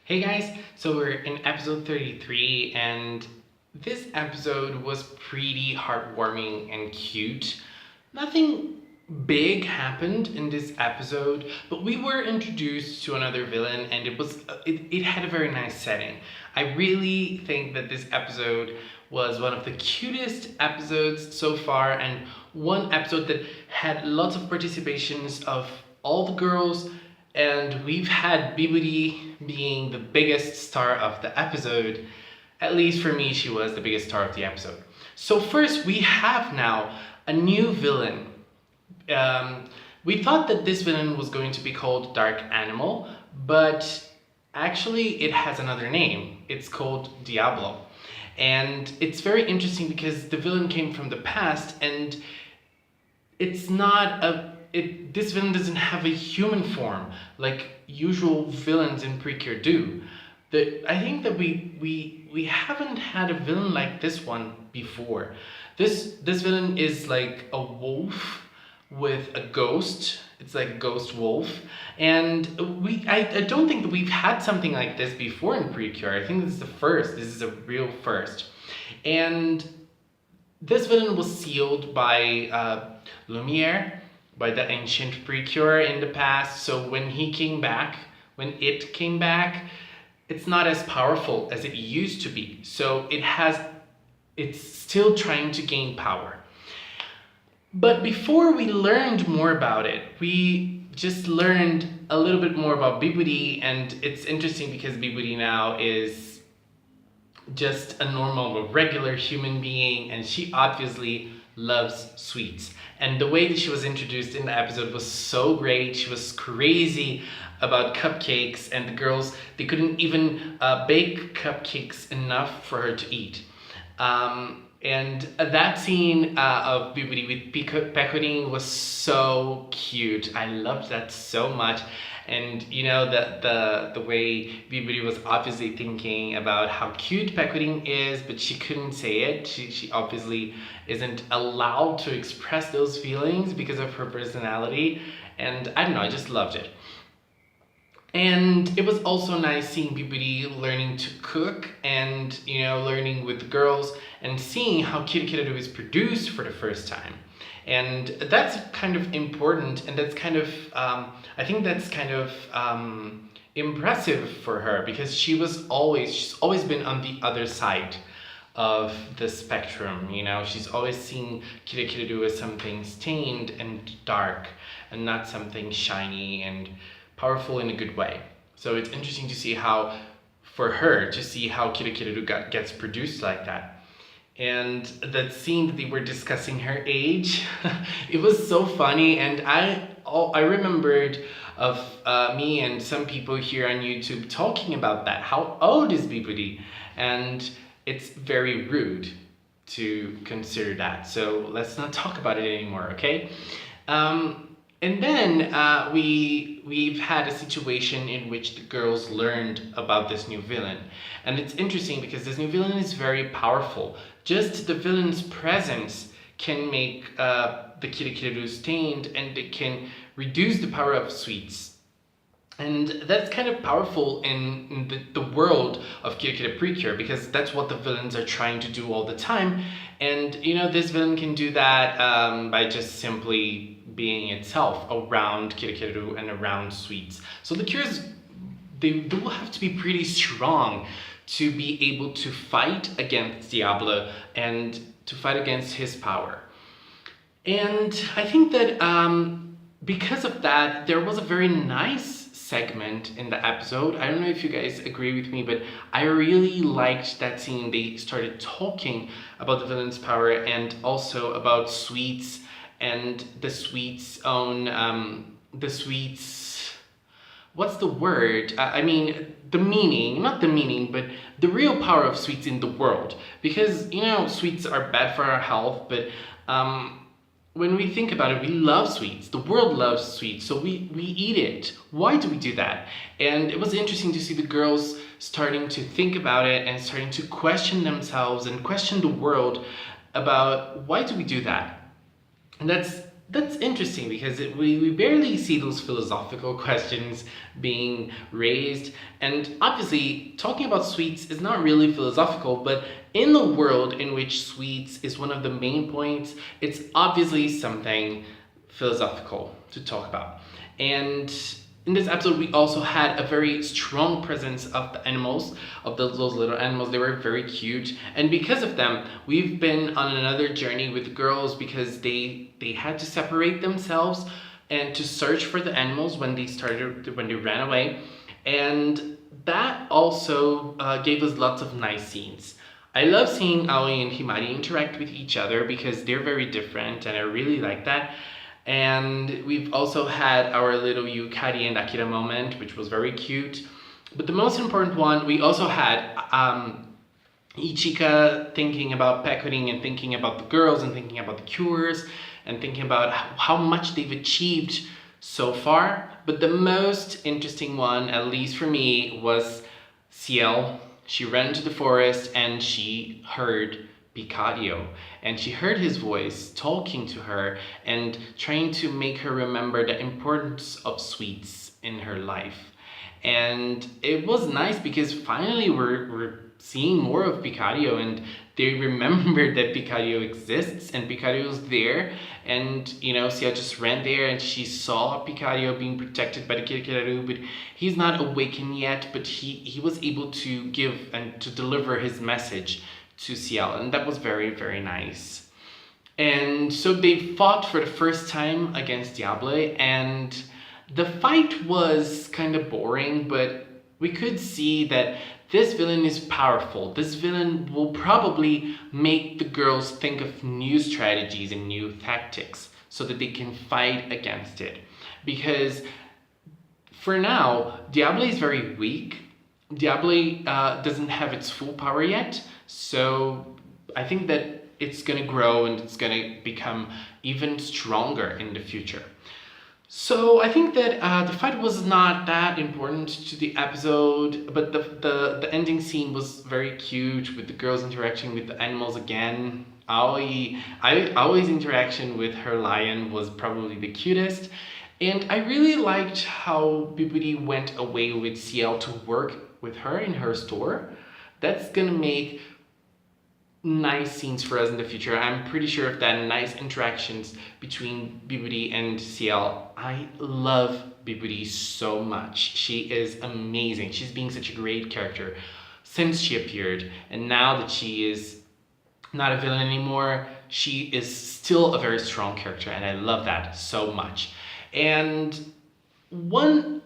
Hey guys, so we're in episode 33 and this episode was pretty heartwarming and cute. Nothing big happened in this episode, but we were introduced to another villain and it had a very nice setting. I really think that this episode was one of the cutest episodes so far and one episode that had lots of participations of all the girls, and we've had Bibudi being the biggest star of the episode. At least for me, she was the biggest star of the episode. So first, we have now a new villain. We thought that this villain was going to be called Dark Animal, but actually it has another name. It's called Diablo. And it's very interesting because the villain came from the past and it's not this villain doesn't have a human form like usual villains in Precure do. I think that we haven't had a villain like this one before. This villain is like a wolf with a ghost. It's like a ghost wolf, and I don't think that we've had something like this before in Precure. I think this is the first. This is a real first, and this villain was sealed by Lumiere, by the ancient Precure in the past. So when it came back, it's not as powerful as it used to be. So it's still trying to gain power. But before we learned more about it, we just learned a little bit more about Bibudi, and it's interesting because Bibudi now is just a normal, regular human being, and she obviously loves sweets. And the way that she was introduced in the episode was so great. She was crazy about cupcakes, and the girls, they couldn't even bake cupcakes enough for her to eat. And that scene of Bibidi with Pecorin was so cute. I loved that so much. And you know, the way Bibidi was obviously thinking about how cute Pecorin is, but she couldn't say it. She obviously isn't allowed to express those feelings because of her personality. And I don't know, I just loved it. And it was also nice seeing Bibidi learning to cook and, you know, learning with the girls and seeing how KIRAKIRA is produced for the first time. And that's kind of important, and that's kind of, I think that's kind of impressive for her, because she's always been on the other side of the spectrum, you know. She's always seen KIRAKIRA as something stained and dark and not something shiny and powerful in a good way. So it's interesting to see how KIRAKIRA gets produced like that. And that scene that they were discussing her age, it was so funny, and I remembered of me and some people here on YouTube talking about that. How old is Bibudi? And it's very rude to consider that. So let's not talk about it anymore, okay? And then we've had a situation in which the girls learned about this new villain. And it's interesting because this new villain is very powerful. Just the villain's presence can make the KIRAKIRA stained, and it can reduce the power of sweets. And that's kind of powerful in the world of KIRAKIRA Precure, because that's what the villains are trying to do all the time. And you know, this villain can do that by just simply being itself around KIRAKIRA and around sweets. So the cures, they will have to be pretty strong to be able to fight against Diablo and to fight against his power. And I think that because of that, there was a very nice segment in the episode. I don't know if you guys agree with me, but I really liked that scene. They started talking about the villain's power and also about sweets and the sweets own, what's the word? I mean, the meaning, not the meaning, but the real power of sweets in the world. Because, you know, sweets are bad for our health, but when we think about it, we love sweets. The world loves sweets, so we eat it. Why do we do that? And it was interesting to see the girls starting to think about it and starting to question themselves and question the world about why do we do that? And That's interesting because we barely see those philosophical questions being raised. And obviously, talking about sweets is not really philosophical, but in the world in which sweets is one of the main points, it's obviously something philosophical to talk about. And in this episode, we also had a very strong presence of the animals, of those little animals. They were very cute. And because of them, we've been on another journey with the girls because they had to separate themselves and to search for the animals when they ran away. And that also gave us lots of nice scenes. I love seeing Aoi and Himari interact with each other because they're very different and I really like that. And we've also had our little Yukari and Akira moment, which was very cute. But the most important one, we also had Ichika thinking about pecoring and thinking about the girls and thinking about the cures and thinking about how much they've achieved so far. But the most interesting one, at least for me, was Ciel. She ran to the forest and she heard Picadio, and she heard his voice talking to her and trying to make her remember the importance of sweets in her life. And it was nice because finally we're seeing more of Picadio, and they remembered that Picadio exists and Picadio's there. And you know, Sia just ran there and she saw Picadio being protected by the Kirakiraru, but he's not awakened yet, but he was able to give and to deliver his message to Ciel, and that was very, very nice. And so they fought for the first time against Diable, and the fight was kind of boring, but we could see that this villain is powerful. This villain will probably make the girls think of new strategies and new tactics so that they can fight against it. Because for now, Diable is very weak. Diable doesn't have its full power yet, so I think that it's gonna grow and it's gonna become even stronger in the future. So I think that the fight was not that important to the episode, but the ending scene was very cute with the girls interacting with the animals again. Aoi's interaction with her lion was probably the cutest. And I really liked how Bibidi went away with Ciel to work with her in her store. That's gonna make nice scenes for us in the future. I'm pretty sure of that, nice interactions between Bibidi and Ciel. I love Bibidi so much. She is amazing. She's being such a great character since she appeared. And now that she is not a villain anymore, she is still a very strong character, and I love that so much. And one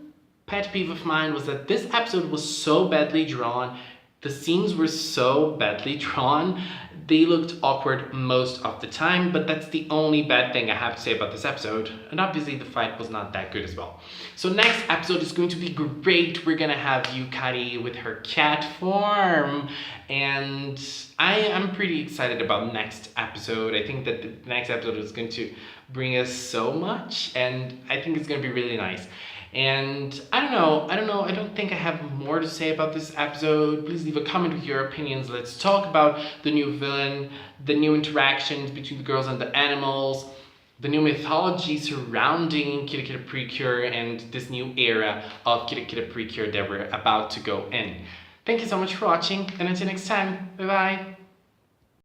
pet peeve of mine was that this episode was so badly drawn. The scenes were so badly drawn. They looked awkward most of the time, but that's the only bad thing I have to say about this episode. And obviously the fight was not that good as well. So next episode is going to be great. We're gonna have Yukari with her cat form. And I am pretty excited about next episode. I think that the next episode is going to bring us so much, and I think it's gonna be really nice. And I don't think I have more to say about this episode. Please leave a comment with your opinions. Let's talk about the new villain, the new interactions between the girls and the animals, the new mythology surrounding KIRAKIRA Precure, and this new era of KIRAKIRA Precure that we're about to go in. Thank you so much for watching, and until next time, bye bye!